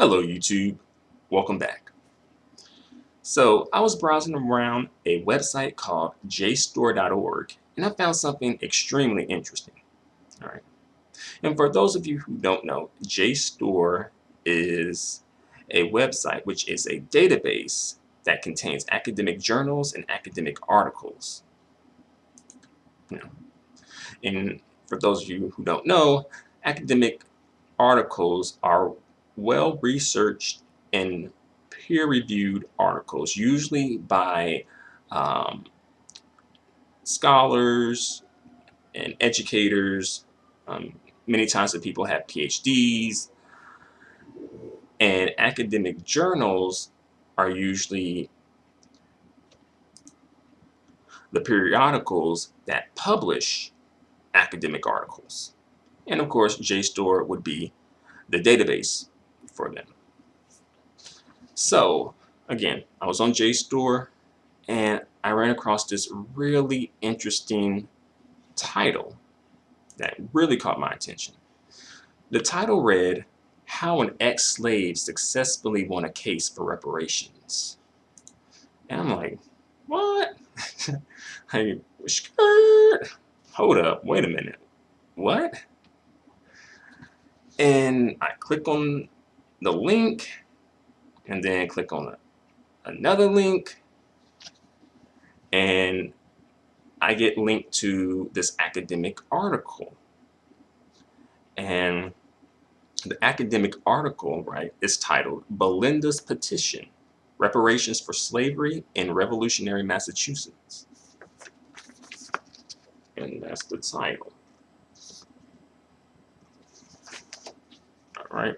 Hello YouTube, welcome back. So I was browsing around a website called JStore.org and I found something extremely interesting. All right. And for those of you who don't know, JStore is a website which is a database that contains academic journals and academic articles. You know, and for those of you who don't know, academic articles are well researched and peer-reviewed articles, usually by um, scholars and educators. Many times the people have PhDs, and academic journals are usually the periodicals that publish academic articles. And of course, JSTOR would be the database for them. So again, I was on JSTOR and I ran across this really interesting title that really caught my attention. The title read, "How an Ex-Slave Successfully Won a Case for Reparations." And I'm like, what? Hey, skirt. Hold up, wait a minute. What? And I click on the link and then click on another link and I get linked to this academic article. And the academic article, right, is titled "Belinda's Petition, Reparations for Slavery in Revolutionary Massachusetts." And that's the title. All right.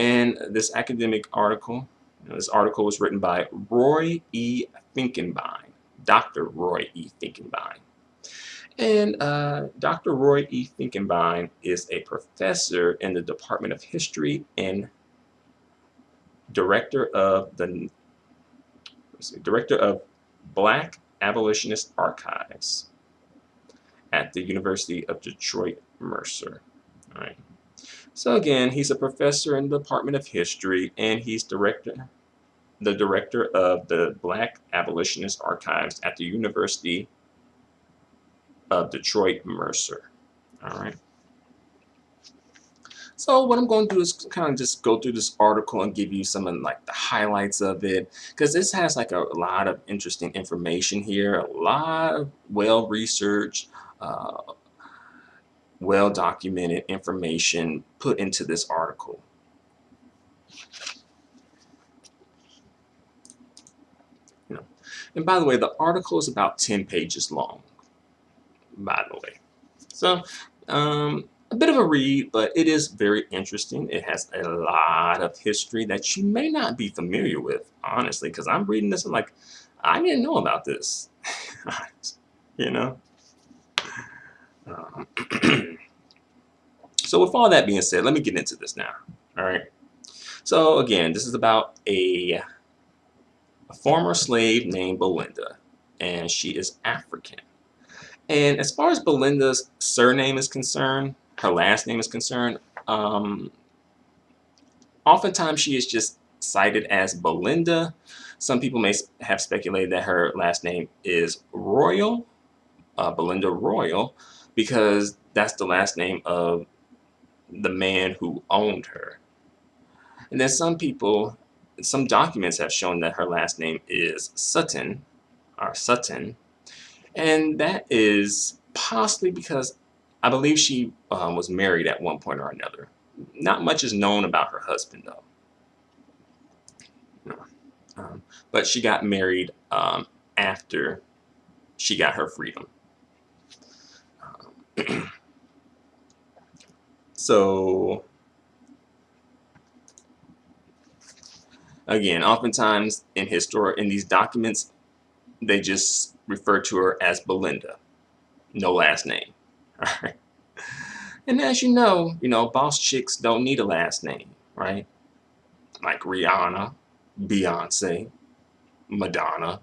And this academic article, this article was written by Roy E. Finkenbine, Dr. Roy E. Finkenbine. And Dr. Roy E. Finkenbine is a professor in the Department of History and director of Black Abolitionist Archives at the University of Detroit Mercer. All right. So again, he's a professor in the Department of History and he's the director of the Black Abolitionist Archives at the University of Detroit Mercer. All right. So what I'm going to do is kind of just go through this article and give you some of like the highlights of it, because this has like a lot of interesting information here, a lot of well-researched, well-documented information put into this article. And by the way, the article is about 10 pages long, by the way. So a bit of a read, but it is very interesting. It has a lot of history that you may not be familiar with, honestly, because I'm reading this and like, I didn't know about this, you know? So with all that being said, let me get into this now, all right? So again, this is about a former slave named Belinda, and she is African. And as far as Belinda's surname is concerned, her last name is concerned, oftentimes she is just cited as Belinda. Some people may have speculated that her last name is Royal, Belinda Royal, because that's the last name of the man who owned her. And then some documents have shown that her last name is Sutton, or Sutton, and that is possibly because I believe she was married at one point or another. Not much is known about her husband, though. But she got married after she got her freedom. So, again, oftentimes in these documents, they just refer to her as Belinda, no last name. All right. And as you know, boss chicks don't need a last name, right? Like Rihanna, Beyonce, Madonna,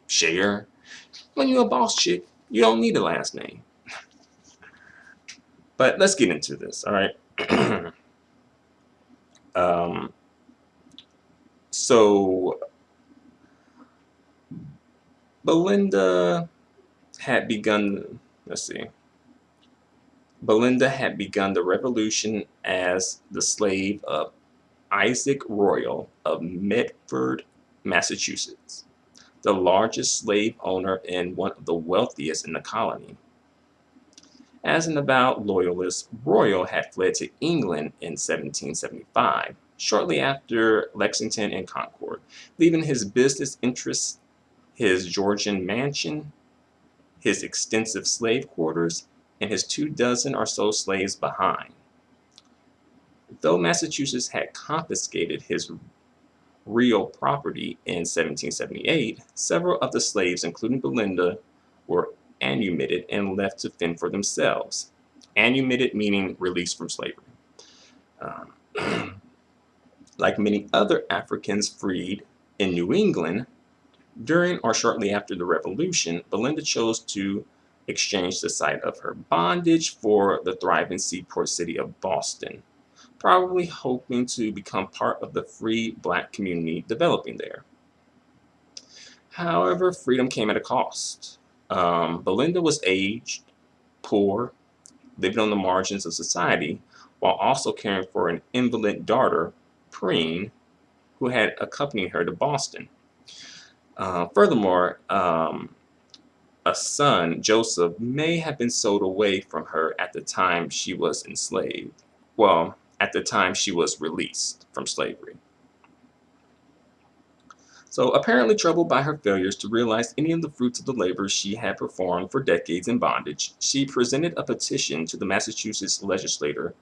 Cher. When you're a boss chick, you don't need a last name. But let's get into this, all right? Um, so Belinda had begun, let's see, Belinda had begun the revolution as the slave of Isaac Royal of Medford, Massachusetts, the largest slave owner and one of the wealthiest in the colony. As an avowed loyalist, Royal had fled to England in 1775, shortly after Lexington and Concord, leaving his business interests, his Georgian mansion, his extensive slave quarters, and his 24 or so slaves behind. Though Massachusetts had confiscated his real property in 1778, several of the slaves, including Belinda, were manumitted and left to fend for themselves. Manumitted meaning released from slavery. Um, like many other Africans freed in New England, during or shortly after the Revolution, Belinda chose to exchange the site of her bondage for the thriving seaport city of Boston, probably hoping to become part of the free Black community developing there. However, freedom came at a cost. Belinda was aged, poor, living on the margins of society, while also caring for an invalid daughter, Preen, who had accompanied her to Boston. Furthermore, a son, Joseph, may have been sold away from her at the time she was enslaved. Well, at the time she was released from slavery. So, apparently troubled by her failures to realize any of the fruits of the labors she had performed for decades in bondage, she presented a petition to the Massachusetts legislature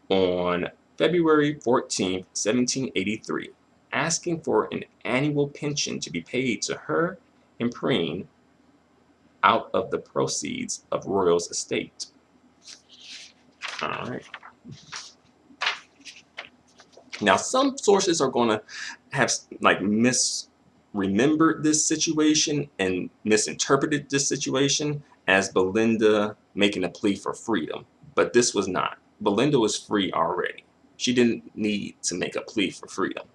on February 14, 1783, asking for an annual pension to be paid to her and Preen out of the proceeds of Royal's estate. All right. Now, some sources are going to have like misremembered this situation and misinterpreted this situation as Belinda making a plea for freedom, but this was not. Belinda was free already. She didn't need to make a plea for freedom.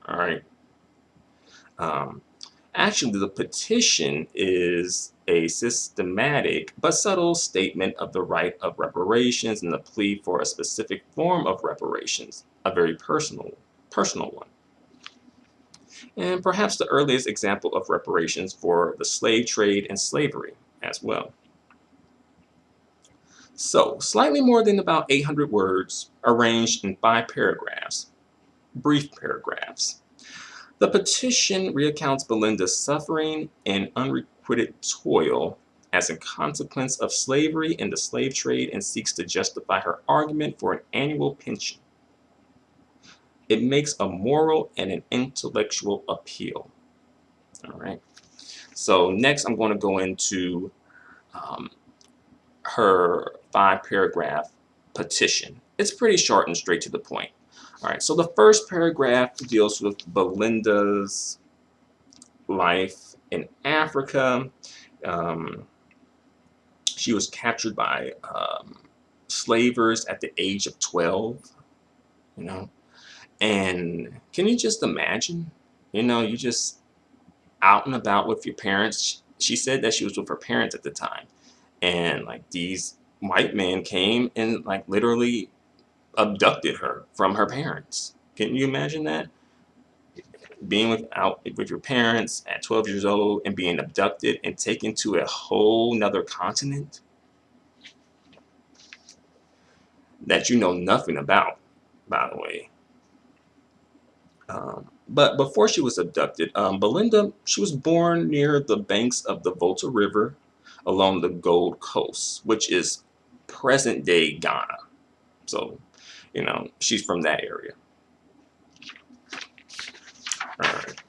All right. Um, Actually, the petition is a systematic but subtle statement of the right of reparations and the plea for a specific form of reparations, a very personal one. And perhaps the earliest example of reparations for the slave trade and slavery as well. So, slightly more than about 800 words arranged in 5 paragraphs, brief paragraphs. The petition recounts Belinda's suffering and unrequited toil as a consequence of slavery and the slave trade and seeks to justify her argument for an annual pension. It makes a moral and an intellectual appeal. All right. So next I'm going to go into her 5 paragraph petition. It's pretty short and straight to the point. All right, so the first paragraph deals with Belinda's life in Africa. She was captured by slavers at the age of 12, you know. And can you just imagine, you just out and about with your parents. She said that she was with her parents at the time. And like these white men came and like literally abducted her from her parents. Can you imagine that? Being out with your parents at 12 years old and being abducted and taken to a whole nother continent that you know nothing about, by the way. But before she was abducted, Belinda, she was born near the banks of the Volta River along the Gold Coast, which is present day Ghana. So, she's from that area. All right.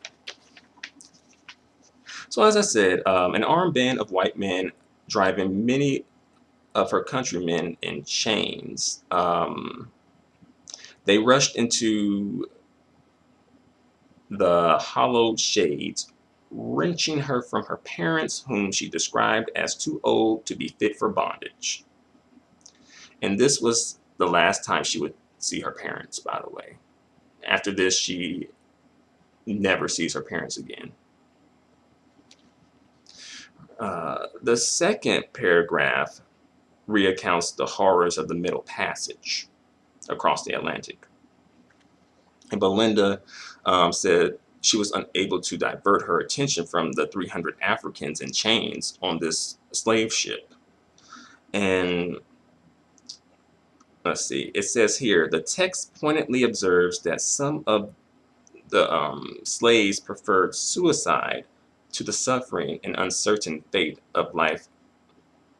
So as I said, an armed band of white men driving many of her countrymen in chains. They rushed into the hollowed shades, wrenching her from her parents, whom she described as too old to be fit for bondage. And this was the last time she would see her parents, by the way. After this, she never sees her parents again. The second paragraph recounts the horrors of the Middle Passage across the Atlantic. And Belinda said she was unable to divert her attention from the 300 Africans in chains on this slave ship. And let's see, it says here, the text pointedly observes that some of the slaves preferred suicide to the suffering and uncertain fate of life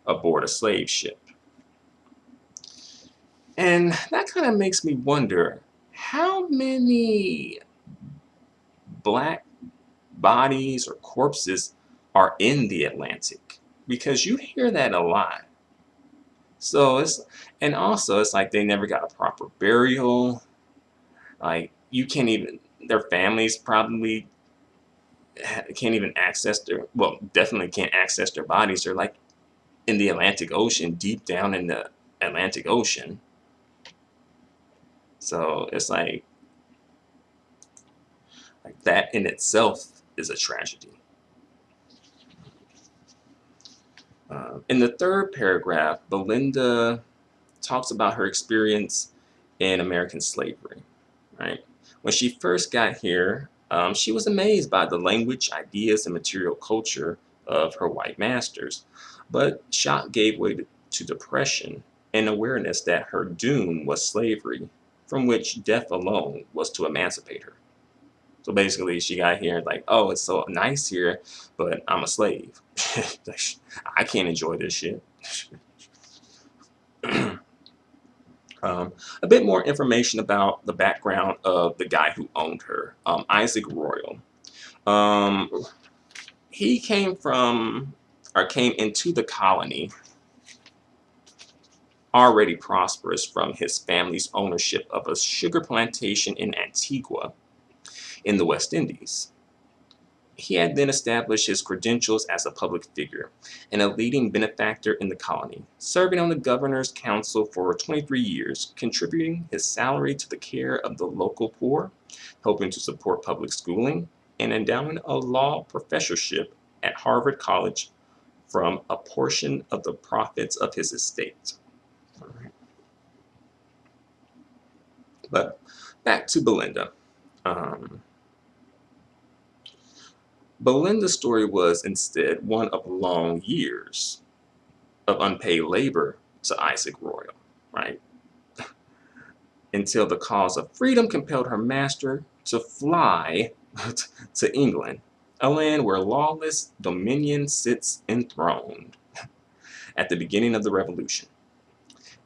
aboard a slave ship. And that kind of makes me wonder, how many black bodies or corpses are in the Atlantic? Because you hear that a lot. So and also it's like they never got a proper burial. Like you can't even, their families probably can't even access definitely can't access their bodies. They're like in the Atlantic Ocean, deep down in the Atlantic Ocean. So it's like that in itself is a tragedy. In the third paragraph, Belinda talks about her experience in American slavery, right? When she first got here, she was amazed by the language, ideas, and material culture of her white masters. But shock gave way to depression and awareness that her doom was slavery, from which death alone was to emancipate her. So basically, she got here like, oh, it's so nice here, but I'm a slave. I can't enjoy this shit. A bit more information about the background of the guy who owned her, Isaac Royal. He came into the colony already prosperous from his family's ownership of a sugar plantation in Antigua in the West Indies. He had then established his credentials as a public figure and a leading benefactor in the colony, serving on the governor's council for 23 years, contributing his salary to the care of the local poor, helping to support public schooling, and endowing a law professorship at Harvard College from a portion of the profits of his estate. All right. But back to Belinda. Belinda's story was instead one of long years of unpaid labor to Isaac Royal, right? Until the cause of freedom compelled her master to fly to England, a land where lawless dominion sits enthroned at the beginning of the Revolution.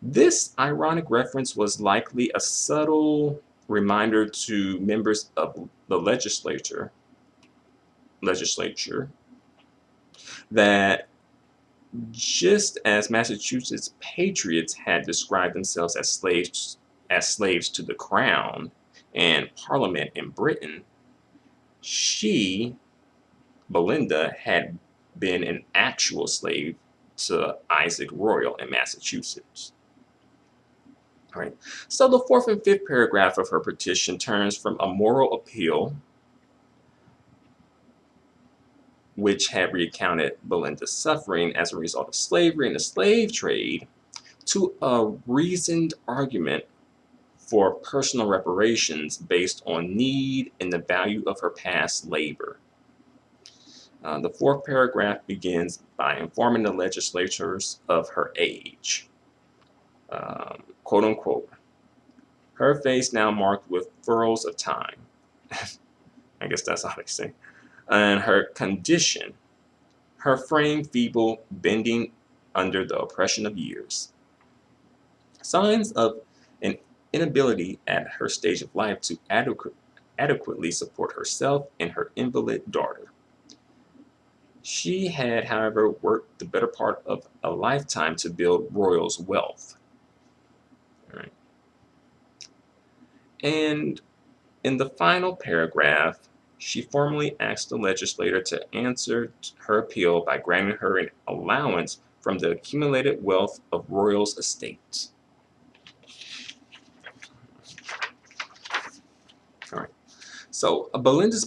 This ironic reference was likely a subtle reminder to members of the legislature that just as Massachusetts patriots had described themselves as slaves to the crown and Parliament in Britain, she, Belinda, had been an actual slave to Isaac Royal in Massachusetts. All right. So the fourth and fifth paragraph of her petition turns from a moral appeal, which had recounted Belinda's suffering as a result of slavery and the slave trade, to a reasoned argument for personal reparations based on need and the value of her past labor. The fourth paragraph begins by informing the legislators of her age. Quote unquote, her face now marked with furrows of time. I guess that's how they say. And her condition, her frame feeble, bending under the oppression of years. Signs of an inability at her stage of life to adequately support herself and her invalid daughter. She had, however, worked the better part of a lifetime to build Royal's wealth. All right. And in the final paragraph, she formally asked the legislator to answer her appeal by granting her an allowance from the accumulated wealth of Royal's estate. So Belinda's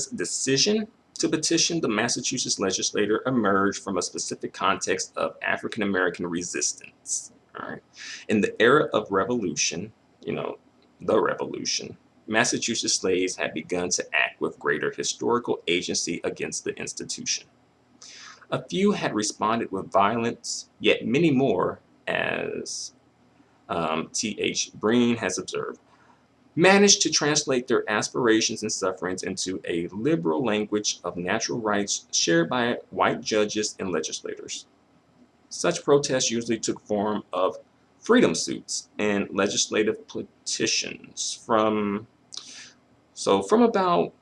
decision to petition the Massachusetts legislature emerged from a specific context of African American resistance. All right. In the era of revolution, you know, the revolution, Massachusetts slaves had begun to act with greater historical agency against the institution. A few had responded with violence, yet many more, as T.H. Breen has observed, managed to translate their aspirations and sufferings into a liberal language of natural rights shared by white judges and legislators. Such protests usually took form of freedom suits and legislative petitions from about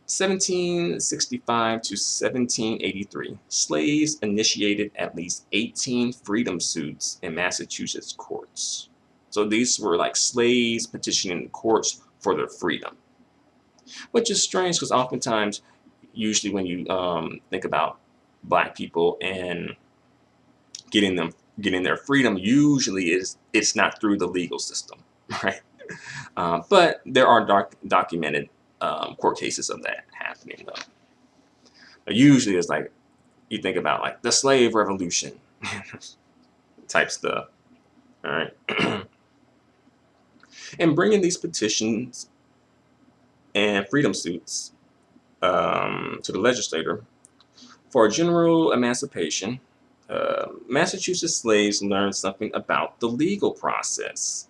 1765 to 1783, slaves initiated at least 18 freedom suits in Massachusetts courts. So these were like slaves petitioning the courts for their freedom, which is strange because oftentimes, usually when you think about Black people and getting their freedom, usually it's not through the legal system, right? But there are documented court cases of that happening, though. But usually it's like you think about like the slave revolution type stuff. All right. And bringing these petitions and freedom suits to the legislature for general emancipation, Massachusetts slaves learned something about the legal process.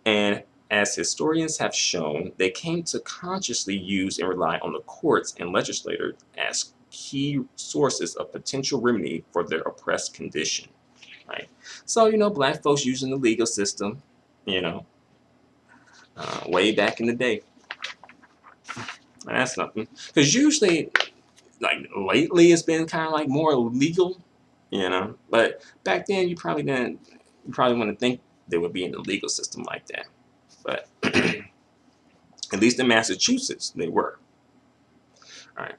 And as historians have shown, they came to consciously use and rely on the courts and legislators as key sources of potential remedy for their oppressed condition. Right? So, Black folks using the legal system, way back in the day. And that's nothing. Because usually, like lately, it's been kind of like more legal, But back then, you probably wouldn't think they would be in the legal system like that. But at least in Massachusetts, they were. All right.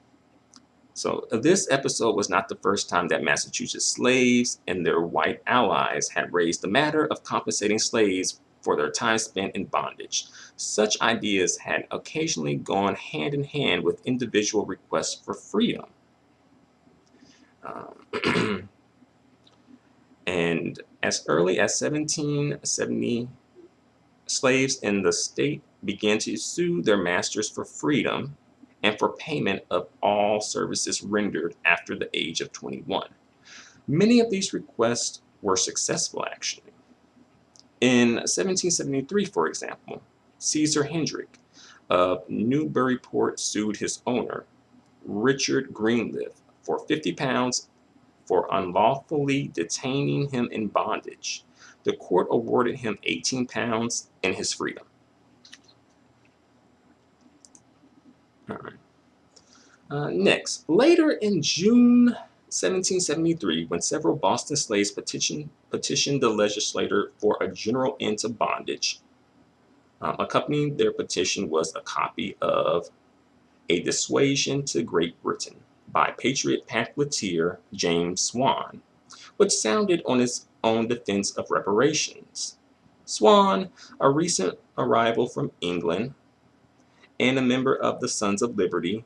So this episode was not the first time that Massachusetts slaves and their white allies had raised the matter of compensating slaves for their time spent in bondage. Such ideas had occasionally gone hand in hand with individual requests for freedom. And as early as 1770, slaves in the state began to sue their masters for freedom and for payment of all services rendered after the age of 21. Many of these requests were successful, actually. In 1773, for example, Caesar Hendrick of Newburyport sued his owner, Richard Greenleaf, for £50 for unlawfully detaining him in bondage. The court awarded him £18 and his freedom. All right. Next, later in June 1773, when several Boston slaves petitioned the legislature for a general end to bondage, accompanying their petition was a copy of A Dissuasion to Great Britain by patriot pamphleteer James Swan, which sounded on its own defense of reparations. Swan, a recent arrival from England and a member of the Sons of Liberty,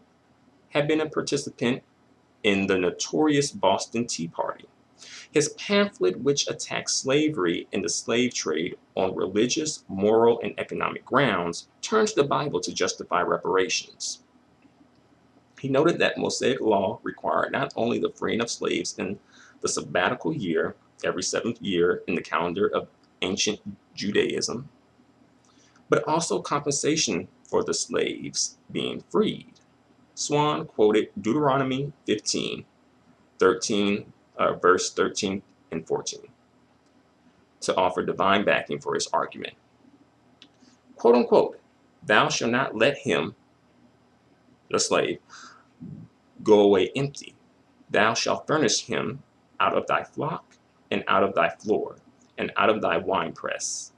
had been a participant in the notorious Boston Tea Party. His pamphlet, which attacked slavery and the slave trade on religious, moral, and economic grounds, turned to the Bible to justify reparations. He noted that Mosaic law required not only the freeing of slaves in the sabbatical year, every seventh year in the calendar of ancient Judaism, but also compensation for the slaves being freed. Swan quoted Deuteronomy 15, verse 13 and 14, to offer divine backing for his argument. Quote unquote, "Thou shalt not let him," the slave, "go away empty. Thou shalt furnish him out of thy flock, and out of thy floor, and out of thy winepress,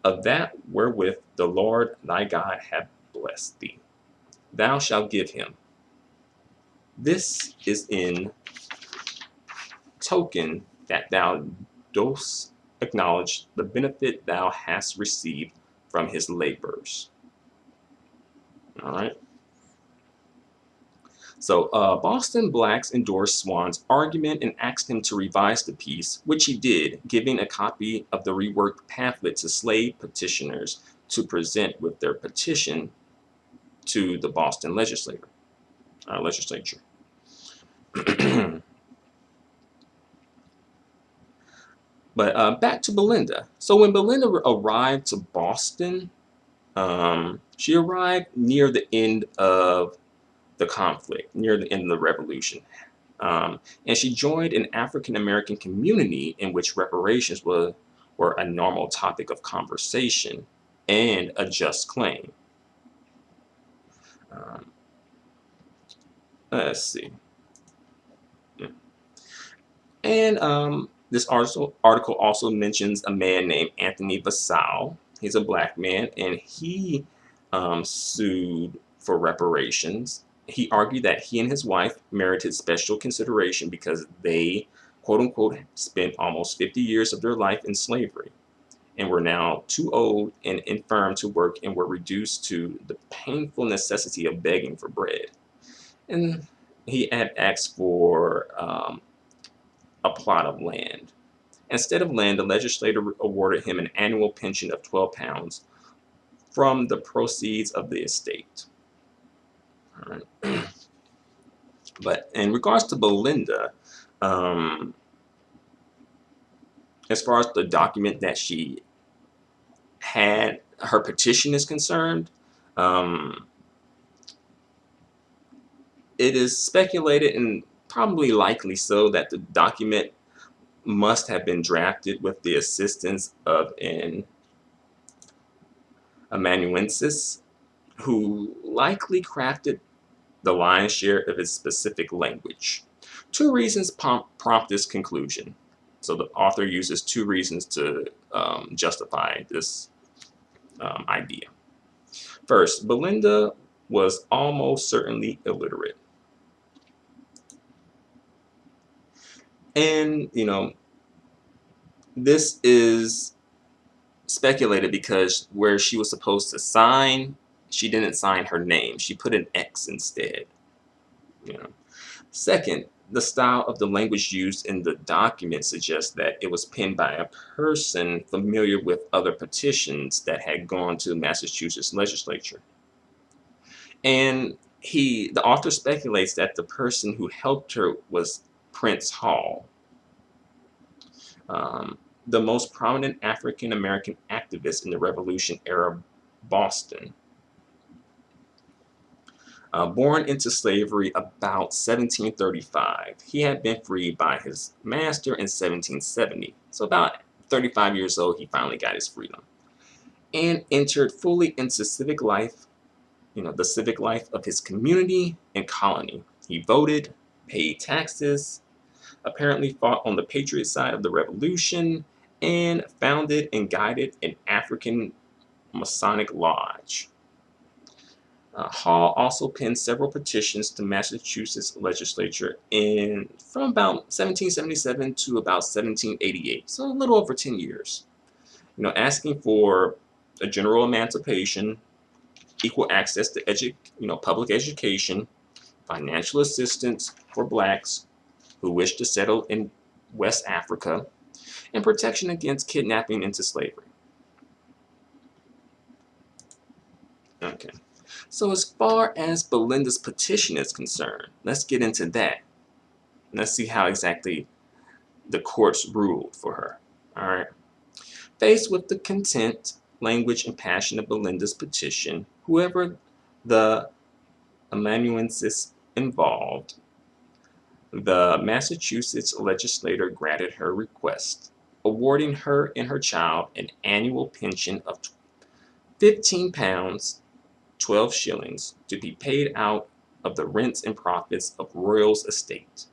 of that wherewith the Lord thy God hath blessed thee. Thou shalt give him. This is in token that thou dost acknowledge the benefit thou hast received from his labors. All right. So Boston blacks endorsed Swan's argument and asked him to revise the piece, which he did, giving a copy of the reworked pamphlet to slave petitioners to present with their petition to the Boston legislature. But back to Belinda. So when Belinda arrived to Boston, she arrived near the end of the conflict, near the end of the revolution. And she joined an African American community in which reparations were a normal topic of conversation and a just claim. Let's see. And this article also mentions a man named Anthony Vassall. He's a black man, and he sued for reparations. He argued that he and his wife merited special consideration because they, quote unquote, spent almost 50 years of their life in slavery and were now too old and infirm to work and were reduced to the painful necessity of begging for bread. And he had asked for a plot of land. Instead of land, the legislature awarded him an annual pension of £12 from the proceeds of the estate. All right. But in regards to Belinda, as far as the document that she had, her petition is concerned, it is speculated, and probably likely so, that the document must have been drafted with the assistance of an amanuensis who likely crafted the lion's share of its specific language. Two reasons prompt this conclusion. So the author uses two reasons to justify this idea. First, Belinda was almost certainly illiterate. And, this is speculated because where she was supposed to sign, she didn't sign her name. She put an X instead. Second, the style of the language used in the document suggests that it was penned by a person familiar with other petitions that had gone to the Massachusetts legislature. And the author speculates that the person who helped her was Prince Hall, the most prominent African American activist in the Revolution era Boston. Born into slavery about 1735, he had been freed by his master in 1770. So about 35 years old, he finally got his freedom and entered fully into civic life, the civic life of his community and colony. He voted, paid taxes, apparently fought on the Patriot side of the Revolution, and founded and guided an African Masonic lodge. Hall also penned several petitions to Massachusetts legislature from about 1777 to about 1788, so a little over 10 years, asking for a general emancipation, equal access to public education, financial assistance for blacks who wished to settle in West Africa, and protection against kidnapping into slavery. Okay. So as far as Belinda's petition is concerned, let's get into that. Let's see how exactly the courts ruled for her. All right. Faced with the content, language, and passion of Belinda's petition, whoever the amanuensis involved, the Massachusetts legislature granted her request, awarding her and her child an annual pension of £15, 12 shillings, to be paid out of the rents and profits of Royal's estate.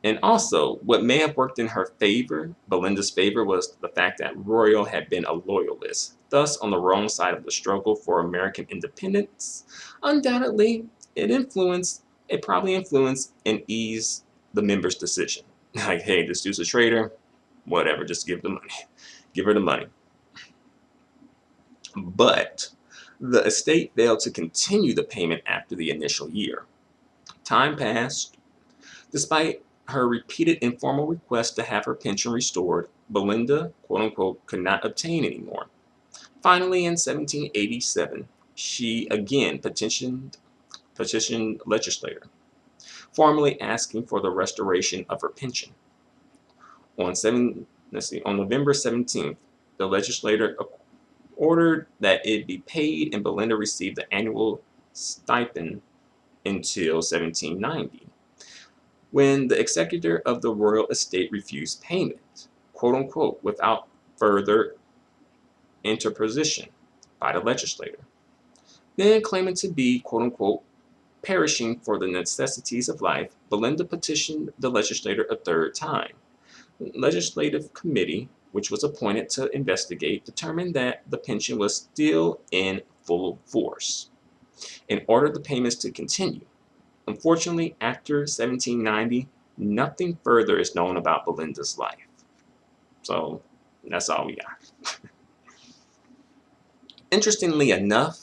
And also, what may have worked in her favor, Belinda's favor, was the fact that Royal had been a loyalist, thus on the wrong side of the struggle for American independence. Undoubtedly, it probably influenced and eased the members' decision. Like, hey, this dude's a traitor, whatever, just give her the money. but the estate failed to continue the payment after the initial year. Time passed. Despite her repeated informal requests to have her pension restored, Belinda, quote unquote, could not obtain any more. Finally, in 1787, she again petitioned legislator, formally asking for the restoration of her pension. On November 17th, the legislator ordered that it be paid, and Belinda received the annual stipend until 1790, when the executor of the royal estate refused payment, quote unquote, without further interposition by the legislator. Then, claiming to be, quote unquote, perishing for the necessities of life, Belinda petitioned the legislator a third time. The legislative committee, which was appointed to investigate, determined that the pension was still in full force and ordered the payments to continue. Unfortunately, after 1790, nothing further is known about Belinda's life. So that's all we got. Interestingly enough,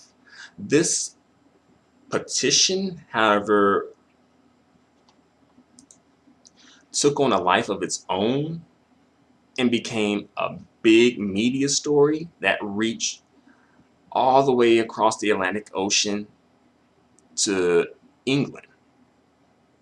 this petition, however, took on a life of its own and became a big media story that reached all the way across the Atlantic Ocean to England,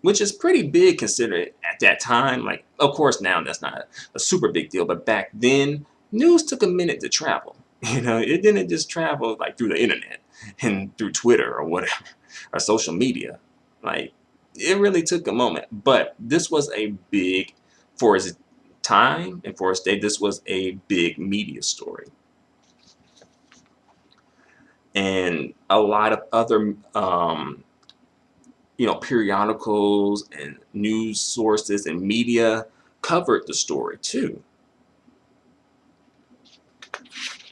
which is pretty big considering at that time. Like, of course, now that's not a super big deal, but back then, news took a minute to travel. It didn't just travel like through the internet and through Twitter or whatever, or social media. Like, it really took a moment. But this was a big, for its time and for its day, this was a big media story. And a lot of other periodicals and news sources and media covered the story too.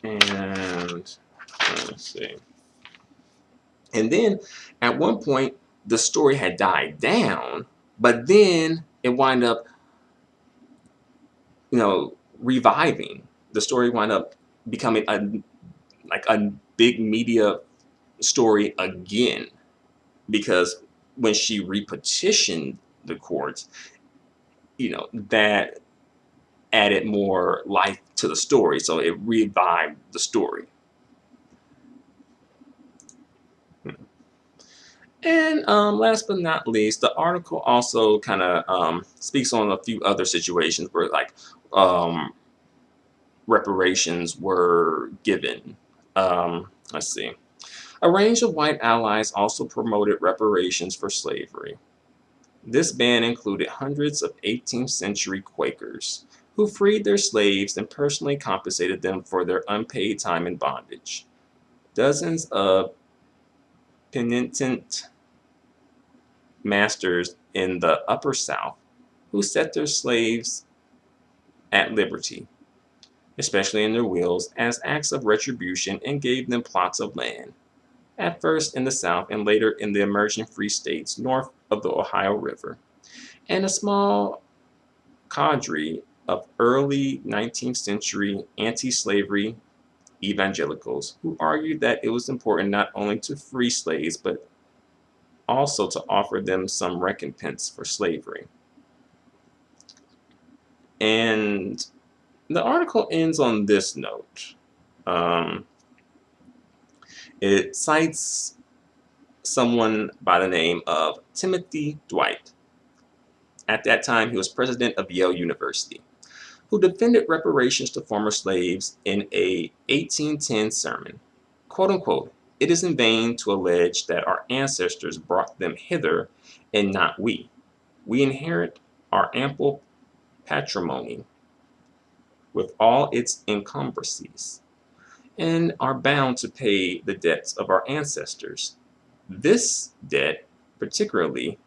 And let's see. And then at one point, the story had died down, but then it wound up, reviving. The story wound up becoming a big media story again, because when she repetitioned the courts, that added more life to the story, so it revived the story. And last but not least, the article also kind of speaks on a few other situations where reparations were given. Let's see. A range of white allies also promoted reparations for slavery. This band included hundreds of 18th century Quakers who freed their slaves and personally compensated them for their unpaid time in bondage. Dozens of penitent masters in the Upper South who set their slaves at liberty, especially in their wills, as acts of retribution, and gave them plots of land, at first in the South and later in the emerging free states north of the Ohio River, and a small cadre of early 19th century anti-slavery evangelicals who argued that it was important not only to free slaves but also to offer them some recompense for slavery. And the article ends on this note. It cites someone by the name of Timothy Dwight. At that time, he was president of Yale University, who defended reparations to former slaves in a 1810 sermon. Quote unquote, "It is in vain to allege that our ancestors brought them hither and not we. We inherit our ample patrimony with all its encumbrances, and are bound to pay the debts of our ancestors. This debt, particularly,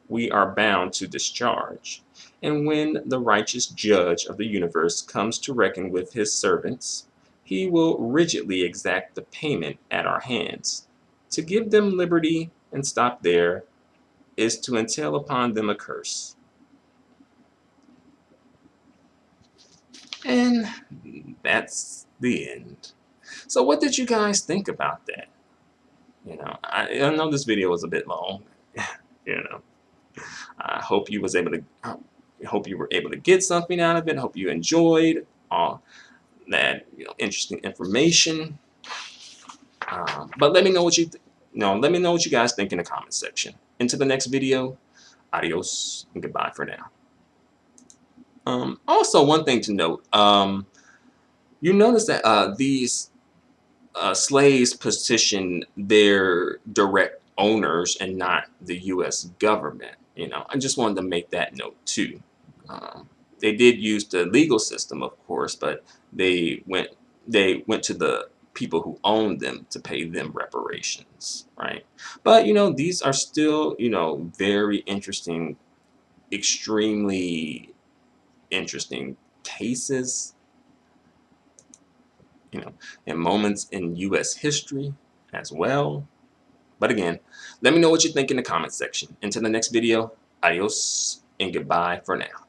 we are bound to discharge. And when the righteous judge of the universe comes to reckon with his servants, he will rigidly exact the payment at our hands. To give them liberty and stop there is to entail upon them a curse." And that's the end. So what did you guys think about that? You know, I know this video was a bit long. You know, I hope you was able to. I hope you were able to get something out of it. I hope you enjoyed all that interesting information. But let me know what you let me know what you guys think in the comment section. Until the next video, adios and goodbye for now. Also, one thing to note, you notice that these slaves petitioned their direct owners and not the U.S. government. I just wanted to make that note too. They did use the legal system, of course, but they went to the people who owned them to pay them reparations, right? But these are still very interesting, extremely interesting cases, and moments in U.S. history as well. But again, let me know what you think in the comment section. Until the next video, adios and goodbye for now.